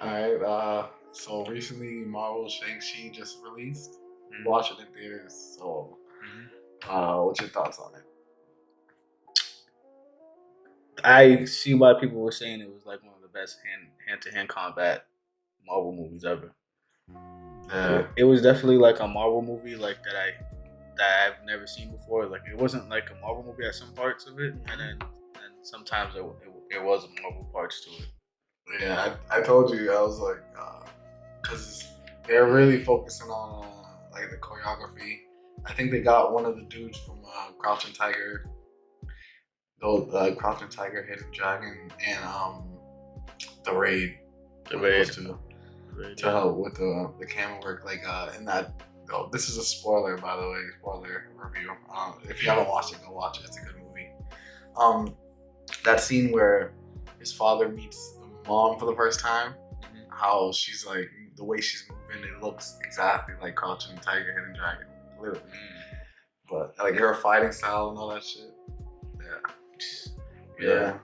Alright, so recently Marvel Shang-Chi just released. Mhm. Watch it in theaters. So, what's your thoughts on it? I see why people were saying it was like one of the best hand to hand combat Marvel movies ever. Yeah, It was definitely like a Marvel movie like that I've never seen before. Like it wasn't like a Marvel movie at some parts of it, and sometimes there was a Marvel parts to it. yeah. I told you I was like, because they're really focusing on like the choreography. I think they got one of the dudes from Crouching Tiger, Crouching Tiger, Hidden Dragon, and the Raid. The One of Raid, those two to yeah. help with the camera work. Like in that. Oh, this is a spoiler, by the way. Spoiler review. If you haven't watched it, go watch it. It's a good movie. Um, that scene where his father meets the mom for the first time, how she's like the way she's moving, it looks exactly like Crouching Tiger, Hidden Dragon, literally. But like her fighting style and all that shit. Yeah.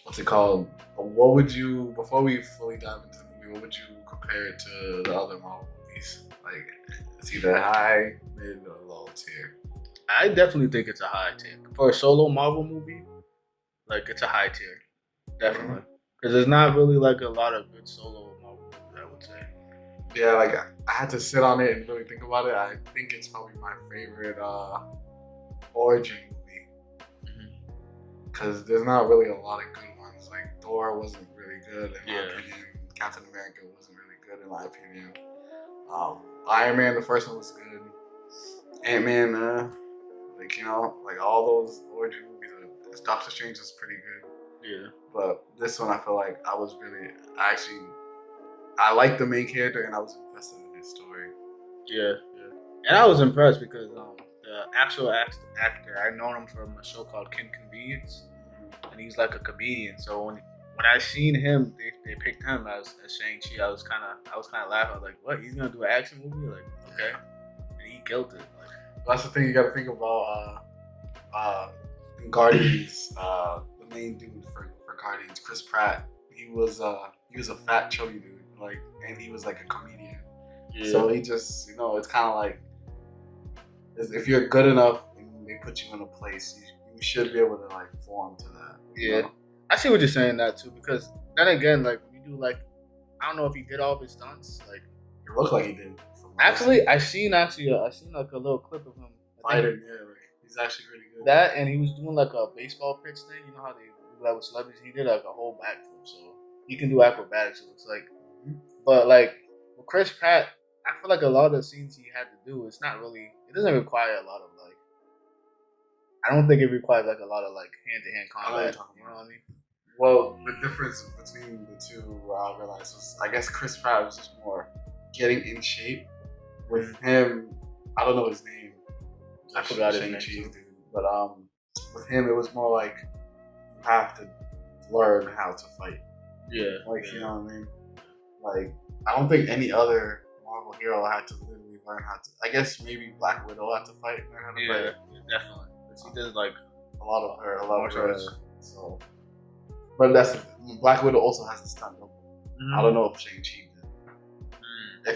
What's it called? What would you, before we fully dive into the movie, what would you compare it to the other Marvel movies? Like, it's either high, mid, or low tier. I definitely think it's a high tier for a solo Marvel movie. Like it's a high tier, definitely, because there's not really like a lot of good solo Marvel movies. I would say. Yeah, like I had to sit on it and really think about it. I think it's probably my favorite origin movie because there's not really a lot of good ones. Like Thor wasn't really good in my opinion. Captain America wasn't really good in my opinion. Iron Man, the first one was good. Ant-Man, like like all those origin movies. Doctor Strange was pretty good. Yeah. But this one, I feel like I liked the main character and I was invested in his story. Yeah, yeah. And I was impressed because the actual actor, I known him from a show called Kin Convenience, and he's like a comedian. So when I seen him, they picked him as Shang-Chi. I was kind of laughing. I was like, what? He's gonna do an action movie? Like, okay, and he killed it. Like, that's the thing you got to think about. In Guardians, the main dude for Guardians, Chris Pratt, he was a fat chubby dude, like, and he was like a comedian. yeah. So he just, it's kind of like if you're good enough and they put you in a place, you should be able to like form to that. Yeah, I see what you're saying that too. Because then again, like when you do like, I don't know if he did all of his stunts. Like, it looked like he did. Actually, I seen like a little clip of him fighting. Yeah, right. He's actually pretty good. That and he was doing like a baseball pitch thing. You know how they do that with celebrities. He did like a whole backflip, so he can do acrobatics. It looks like, but like with Chris Pratt, I feel like a lot of the scenes he had to do, it's not really. It doesn't require a lot of like. I don't think it requires like a lot of like hand to hand combat. You know what I mean? Well, the difference between the two, I realized was, I guess Chris Pratt was just more getting in shape. With him, I don't know his name. I forgot his name. But with him, it was more like you have to learn how to fight. Yeah. Like, you know what I mean? Like, I don't think any other Marvel hero had to literally learn how to. I guess maybe Black Widow had to fight. Learn how to fight. Yeah, definitely. She did like a lot of her. So, but that's Black Widow also has to stand up. I don't know if Shang-Chi did.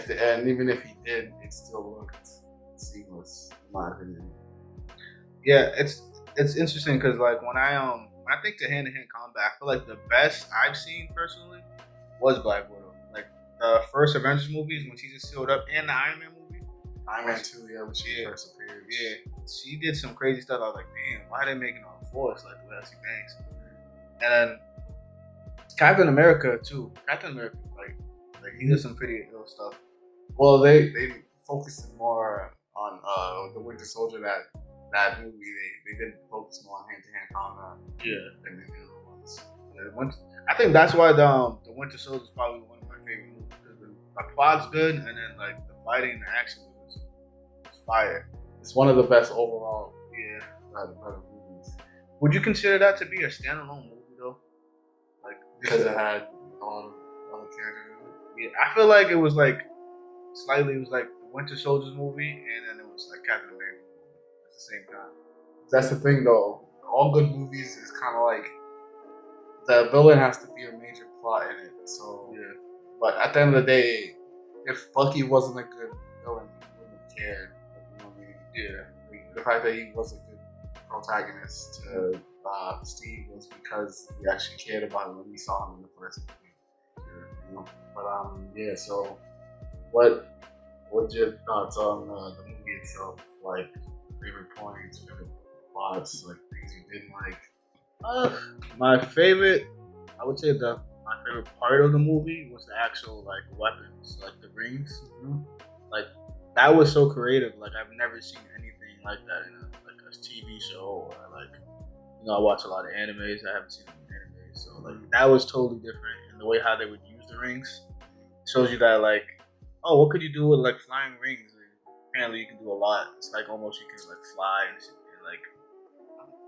And even if he did, it still looked seamless, in my opinion. Yeah, it's interesting because like when I think to hand combat, I feel like the best I've seen personally was Black Widow. Like the first Avengers movies when she just showed up, and the Iron Man movie. Iron Man 2, yeah, when she first appeared. Yeah, she did some crazy stuff. I was like, damn, why are they making all force like the way she bangs? And then Captain America too. Captain America, like he did some pretty ill stuff. Well, they focused more on the Winter Soldier. That movie, they did focus more on hand-to-hand combat. Yeah. Than the other ones. I think that's why the Winter Soldier is probably one of my favorite movies because the plot's good and then like the fighting and the action was fire. It's one of the best overall. Yeah. Movies. Would you consider that to be a standalone movie though? Like because it had a lot of other characters. Yeah, I feel like it was like slightly. It was like the Winter Soldier's movie, and then it was like Captain America at the same time. That's the thing, though. All good movies is kind of like the villain has to be a major plot in it. So, Yeah. but at the end of the day, if Bucky wasn't a good villain, he wouldn't have cared. You know what I mean? Yeah. The fact that he was a good protagonist to Steve was because we actually cared about him when we saw him in the first movie. You know? But yeah. So, what's your thoughts on the movie itself? Like favorite points, favorite plots, like things you didn't like. My favorite, I would say my favorite part of the movie was the actual like weapons, like the rings. Mm-hmm. Like that was so creative. Like I've never seen anything like that in a TV show or like I watch a lot of animes. I haven't seen any animes, so like that was totally different. And the way how they would use the rings shows you that like, oh, what could you do with like flying rings? And apparently, you can do a lot. It's like almost you can like fly and like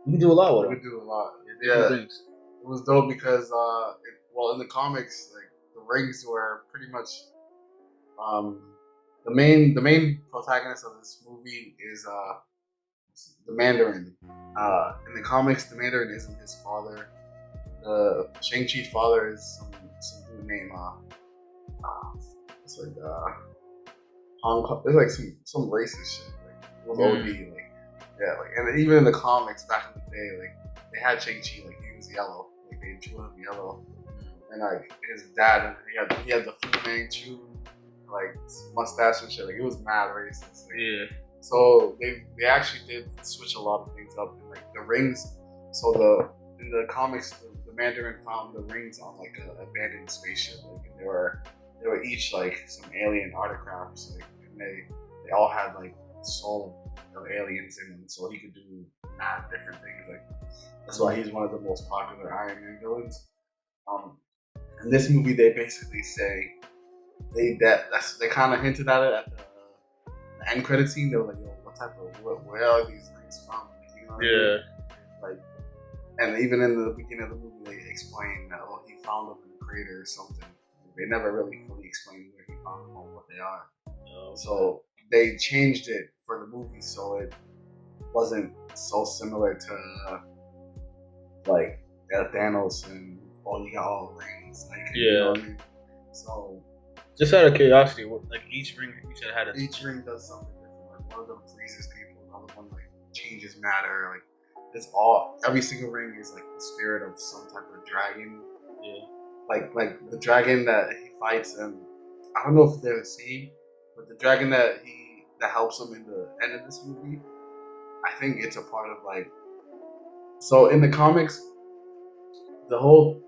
you can do a lot with You them. could do a lot. Yeah, Things. It was dope because in the comics, like the rings were pretty much the main protagonist of this movie is the Mandarin. In the comics, the Mandarin isn't his father. The Shang-Chi's father is some dude named it's like Hong Kong. It's like some racist shit. Like it was OD. Like yeah, like and even in the comics back in the day, like they had Shang-Chi, like he was yellow. Like they drew him yellow. And like his dad, he had the Fu Manchu, like mustache and shit. Like it was mad racist. Like, yeah. So they actually did switch a lot of things up. And like the rings. So in the comics, the Mandarin found the rings on like an abandoned spaceship. Like and they were each like some alien artifacts. Like and they all had like the soul of aliens in them. So he could do mad different things. Like that's why he's one of the most popular Iron Man villains. In this movie, they basically say they kind of hinted at it at the end credit scene. They were like, "Yo, where are these rings from?" Like, you know what I mean? Like, and even in the beginning of the movie, they explain that he found them in the crater or something. They never really fully explained where he found them or what they are. So they changed it for the movie so it wasn't so similar to like Thanos and you got all the rings. Like, yeah. You know what I mean? So just out of curiosity, like each ring you said had each ring does something different. Like one of them freezes people, the other one like changes matter. Like it's all every single ring is like the spirit of some type of dragon. Yeah. Like the dragon that he fights, and I don't know if they're the same, but the dragon that helps him in the end of this movie, I think it's a part of like. So in the comics, the whole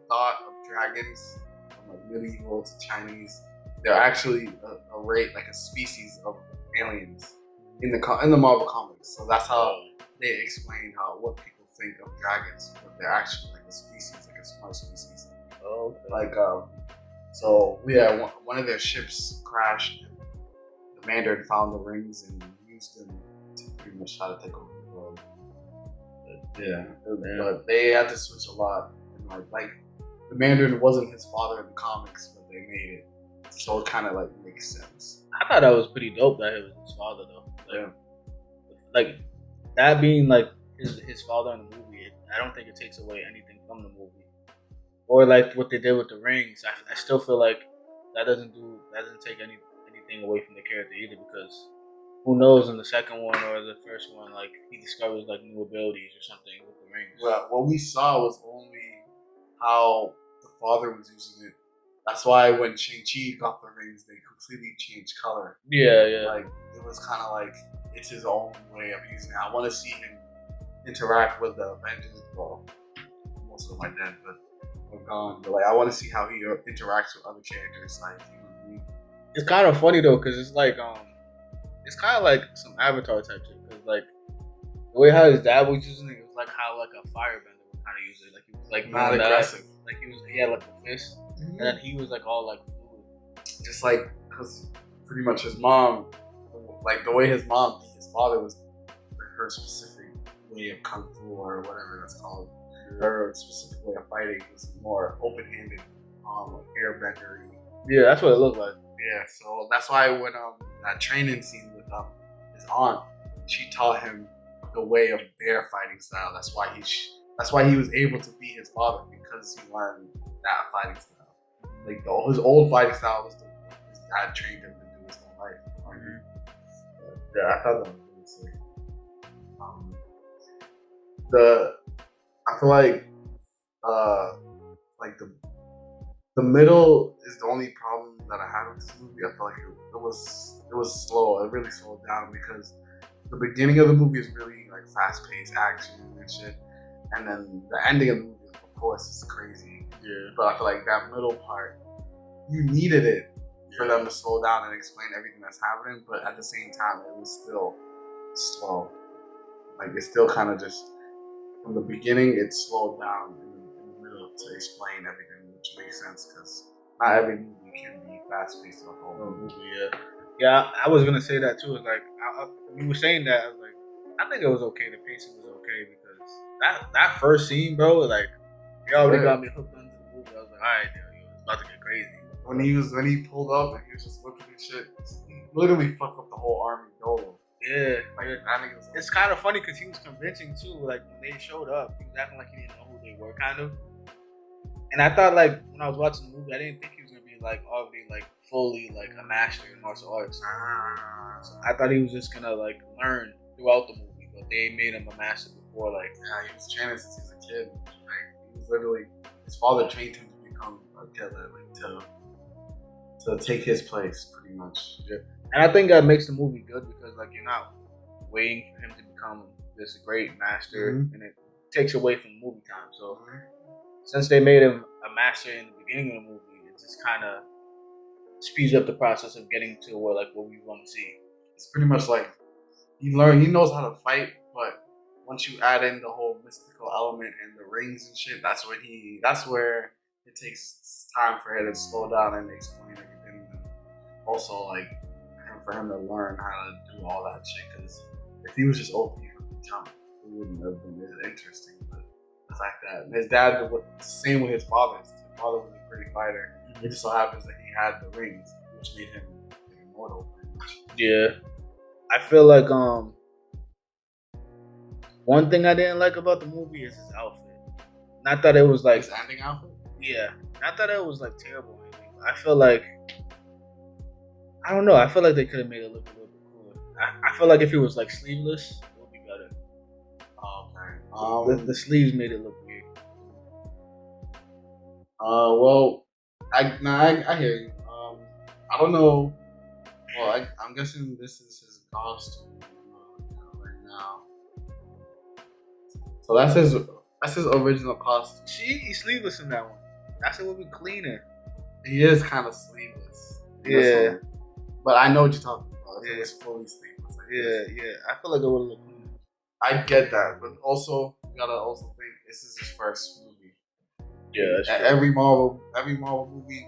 thought of dragons from like medieval to Chinese, they're actually a rate like a species of aliens in the Marvel comics. So that's how they explain what people think of dragons, but they're actually like a species, like a smart species. Oh, okay. Like so yeah, one of their ships crashed. And the Mandarin found the rings and used them to pretty much try to take over the world. Yeah, but they had to switch a lot. And like the Mandarin wasn't his father in the comics, but they made it, so it kind of like makes sense. I thought that was pretty dope that it was his father though. Like that being like his father in the movie, I don't think it takes away anything from the movie. Or like what they did with the rings, I still feel like that doesn't take anything away from the character either, because who knows in the second one or the first one, like he discovers like new abilities or something with the rings. Well, what we saw was only how the father was using it. That's why when Shang-Chi got the rings, they completely changed color. Yeah. Like it was kind of like it's his own way of using it. I want to see him interact with the Avengers. Well, most of them are dead, but they're gone. But like I want to see how he interacts with other characters. Like you know what I mean? It's kind of funny though, because it's like it's kind of like some Avatar type shit. Because like the way how his dad was using it was like how like a firebender would kind of use it. Like he was like not aggressive. Like he had like a fist, and then he was like all like fluid. Just like because pretty much his mom, like the way his father was her specific way of kung fu or whatever that's called. Her specific way of fighting was more open-handed, like airbender-y. Yeah, that's what it looked like. Yeah, so that's why when that training scene with his aunt, she taught him the way of their fighting style. That's why he was able to be his father, because he learned that fighting style. Like his old fighting style was his dad trained him to do his whole life. Yeah, I thought that was really sick. I feel like the middle is the only problem that I had with this movie. I feel like it was slow. It really slowed down because the beginning of the movie is really like fast paced action and shit, and then the ending of the movie, of course, is crazy. Yeah. But I feel like that middle part, you needed it for them to slow down and explain everything that's happening. But at the same time, it was still slow. Like it's still kind of just from the beginning, it slowed down in the middle to explain everything, which makes sense because not every movie can be fast paced the whole movie. Yeah, I was gonna say that too. It's like you were saying that, I was like, I think it was okay. The pacing was okay because that first scene, bro, like it already got me hooked onto the movie. I was like, all right, yo, it's about to get crazy. When he pulled up and he was just whipping and shit, he literally fucked up the whole army dolo. Yeah, like it's kind of funny because he was convincing too. Like when they showed up, he was acting like he didn't know who they were, kind of. And I thought, like, when I was watching the movie, I didn't think he was gonna be like already like fully like a master in martial arts. So I thought he was just gonna like learn throughout the movie, but they made him a master before. Like, yeah, he was training since he was a kid. Like he was literally, his father trained him to become a killer, like to take his place, pretty much. Yeah. And I think that makes the movie good because like you're not waiting for him to become this great master, and it takes away from movie time. So since they made him a master in the beginning of the movie, it just kind of speeds up the process of getting to what we want to see. It's pretty much like he knows how to fight, but once you add in the whole mystical element and the rings and shit, that's where it takes time for him to slow down and explain everything. And also, like, for him to learn how to do all that shit, because if he was just OP from the jump, it wouldn't have been as interesting. But the fact that his dad, same with his father. His father was a great fighter. It just so happens that he had the rings, which made him immortal. Yeah, I feel like one thing I didn't like about the movie is his outfit. Not that it was like his ending outfit. Yeah, not that it was like terrible or anything. I feel like I don't know. I feel like they could have made it look a little bit cooler. I feel like if it was like sleeveless, it would be better. Okay. The sleeves made it look weird. Well, I hear you. I don't know. Well, I'm guessing this is his costume right now. So that's his original costume. See, he's sleeveless in that one. I said it would be cleaner. He is kind of sleeveless. Yeah. But I know what you're talking about. Yeah. It's fully sleeveless. Like yeah. I feel like it would look cleaner. I get that, but also you gotta also think this is his first movie. Yeah, that's true. Every Marvel movie,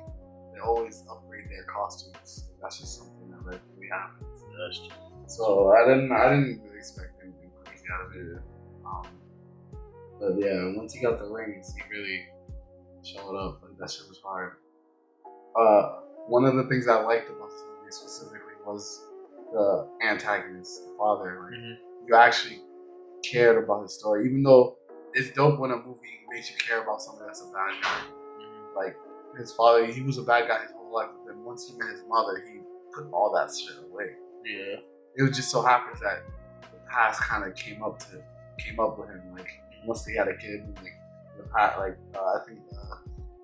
they always upgrade their costumes. That's just something that regularly happens. That's true. So I didn't really expect anything crazy out of it. But yeah, once he got the rings, he really showed up. Like that shit was hard. One of the things I liked about this movie specifically was the antagonist, the father. Like you actually cared about his story, even though it's dope when a movie makes you care about something that's a bad guy. Like his father, he was a bad guy his whole life, but then once he met his mother, he put all that shit away. Yeah. It was just so happens that the past kind of came up with him. Like once they had a kid, like the past, I think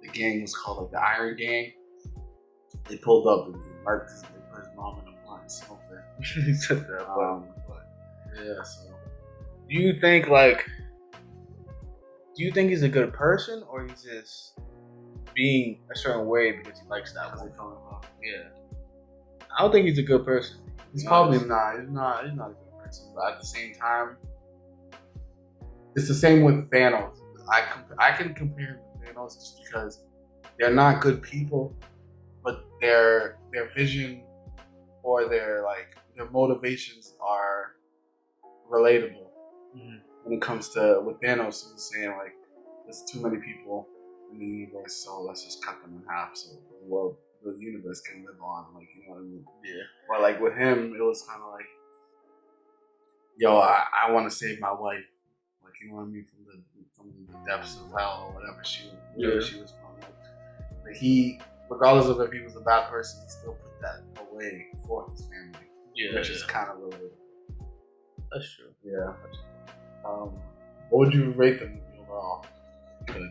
the gang was called like the Iron Gang. They pulled up and they put his mom in a blunt and smoked her. But yeah, so. Do you think he's a good person, or he's just being a certain way because he likes that way? Yeah. I don't think he's a good person. He's probably not. He's not a good person. But at the same time, it's the same with Thanos. I can compare him to Thanos just because they're not good people, but their vision or their motivations are relatable. When it comes to with Thanos, he was saying like there's too many people in the universe, so let's just cut them in half so the universe can live on. Like, you know what I mean? Yeah. Or like with him, it was kind of like, yo, I want to save my wife. Like, you know what I mean? From the depths of hell or whatever she was from. Like, Like he, regardless of if he was a bad person, he still put that away for his family. Yeah, which is kind of relatable. That's true. Yeah. What would you rate the movie overall? Good.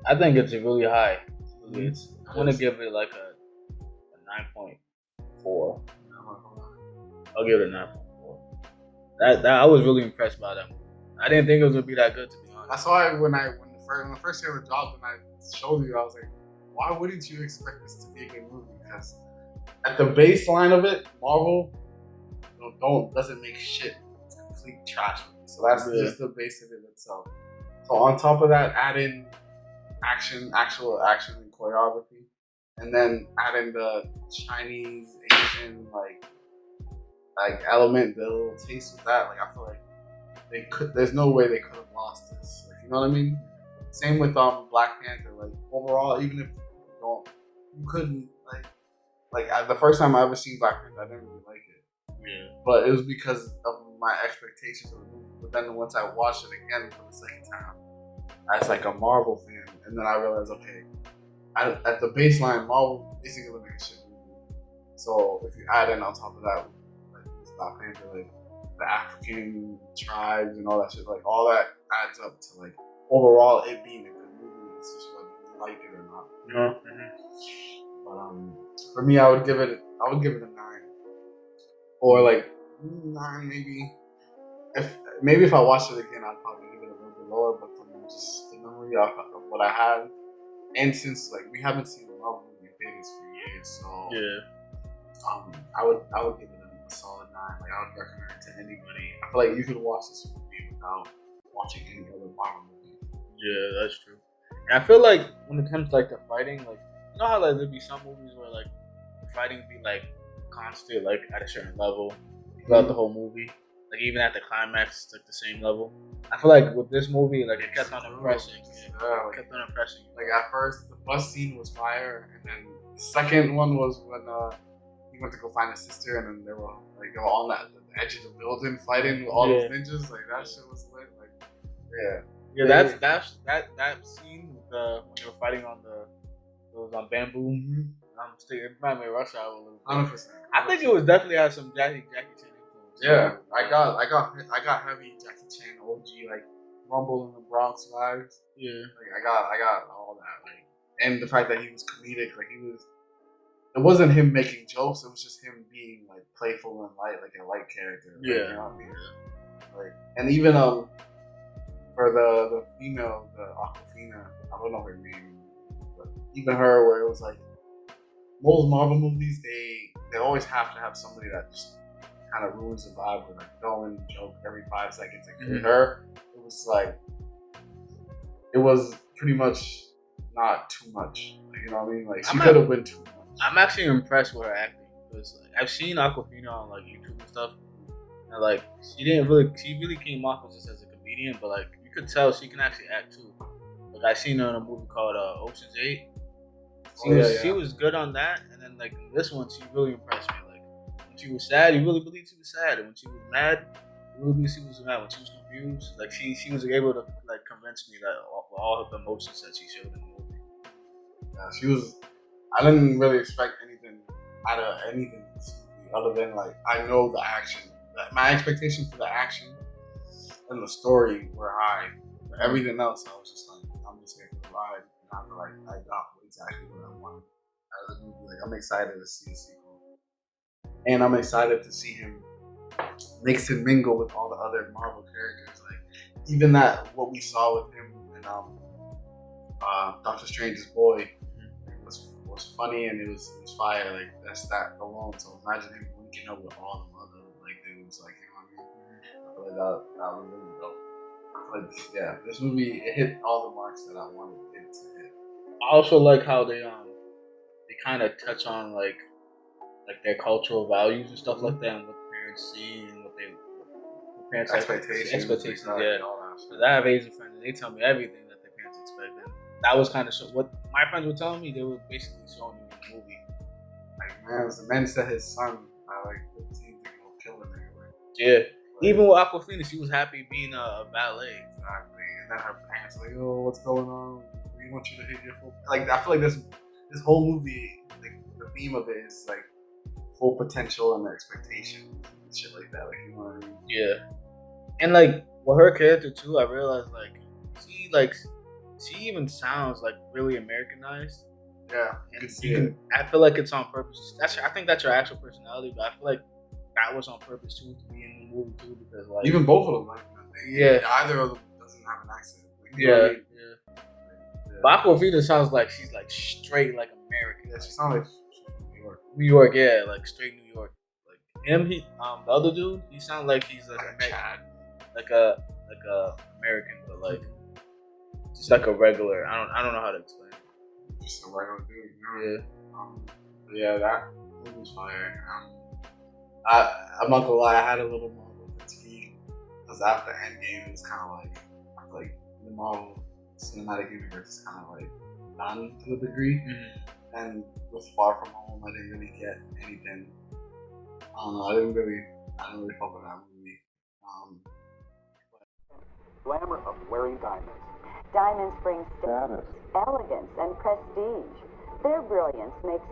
I think it's really high. I'm gonna give it like a 9.4. I'll give it a 9.4. That I was really impressed by that movie. I didn't think it was gonna be that good, to be honest. That's why when the first year of dropped and I showed you, I was like, why wouldn't you expect this to be a good movie? Because at the baseline of it, Marvel doesn't make shit. It's complete trash. So that's just the base of it itself. So on top of that, add in actual action and choreography, and then add in the Chinese Asian like element, the little taste of that. Like I feel like there's no way they could have lost this. Like, you know what I mean? Same with Black Panther. Like overall, even if you couldn't the first time I ever seen Black Panther, I didn't really like it. Yeah. But it was because of my expectations of the movie. But then once I watched it again for the second time, as like a Marvel fan, and then I realized, okay, at the baseline, Marvel basically makes a shit movie. So if you add in on top of that, like Black Panther, like the African tribes and all that shit, like all that adds up to like overall it being a good movie. It's just whether you like it or not. You know? But for me, I would give it a 9, or like 9 maybe. If I watched it again, I'd probably give it a little bit lower. But from just the memory of what I have, and since like we haven't seen a Marvel movie in Vegas for years, so I would give it a solid 9. Like I would recommend it to anybody. I feel like you could watch this movie without watching any other Marvel movie. Yeah, that's true. And I feel like when it comes to like the fighting, like you know how like there'd be some movies where like the fighting be like constant, like at a certain level throughout the whole movie. Like even at the climax, it's like the same level. I feel like with this movie, like it kept on impressing. Yeah, it kept on impressing. Like at first, the bus scene was fire, and then the second one was when he went to go find his sister, and then they were on the edge of the building fighting with all those ninjas. Like that shit was lit. Like that scene with when they were fighting on it was on bamboo. It reminded me of Rush Hour a little bit. 100%. I think it was definitely had some Jackie Chan influence. Yeah, I got heavy Jackie Chan OG like Rumble in the Bronx vibes. Yeah, like I got all that. Like, and the fact that he was comedic, like it wasn't him making jokes. It was just him being like playful and light, like a light character. Like, yeah, you know what I mean? Like, and even for the female, the Aquafina, I don't know her name, but even her, where it was like most Marvel movies, they always have to have somebody that just kind of ruins the vibe with like going joke every 5 seconds. Like for her, it was like it was pretty much not too much. Like, you know what I mean? Like she could have been too much. I'm actually impressed with her acting because like, I've seen Aquafina on like YouTube and stuff, and like she really came off just as a comedian, but like you could tell she can actually act too. Like I seen her in a movie called Ocean's 8. She was good on that, and then like in this one, she really impressed me. Like when she was sad, you really believed she was sad, and when she was mad, you really believed she was mad. When she was confused, like she was able to like convince me that all of the emotions that she showed in the movie. Yeah, she was. I didn't really expect anything out of anything in this movie other than like I know the action. My expectations for the action and the story were high. For everything else, I was just like, I'm just here for the ride. And I feel like I got exactly what I wanted out of the movie. Like I'm excited to see a sequel, and I'm excited to see him mix and mingle with all the other Marvel characters. Like even that what we saw with him in Doctor Strange's boy was funny and it was fire. Like that's that alone. So imagine him linking up with all the other like dudes. Like you know what I mean? I feel like that was really dope. Like yeah, this movie it hit all the marks that I wanted it to hit. I also like how they kind of touch on like their cultural values and stuff like that, and what parents see and what parents expectations. Yeah, all that. Because I have Asian friends and they tell me everything that their parents expect, and that was kind of what my friends were telling me. They were basically showing me in the movie. Like man, the man said his son at like 15 to go kill him anyway. Yeah. Even with Aquafina, she was happy being a ballet. Exactly. And then her parents were like, oh, what's going on? we want you to hit your full. Like I feel like this whole movie, like the theme of it is like full potential and the expectation and shit like that. Like you know what I mean? Yeah. And like with her character too, I realized she even sounds like really Americanized. Yeah, and I feel like it's on purpose. I think that's your actual personality, but I feel like that was on purpose too to be in the movie too, because like even both of them, like either of them doesn't have an accent. Like, you know what I mean? Yeah. But Aquafina sounds like she's like straight like American. Yeah, she sounds like she's from New York. New York, yeah, like straight New York. Like him, the other dude, he sounds like he's like a Chad. like a American, but like just like a regular. I don't know how to explain it. Just a regular dude, you know? Yeah. That movie was fire. I'm not gonna lie, I had a little Marvel fatigue because after Endgame, it was kind of like the Marvel Cinematic Universe is kind of like done to a degree. Mm-hmm. And with Far From Home, I didn't really get anything. I don't know. I didn't really fuck with that movie. Glamour of wearing diamonds. Diamonds bring status, elegance, and prestige. Their brilliance makes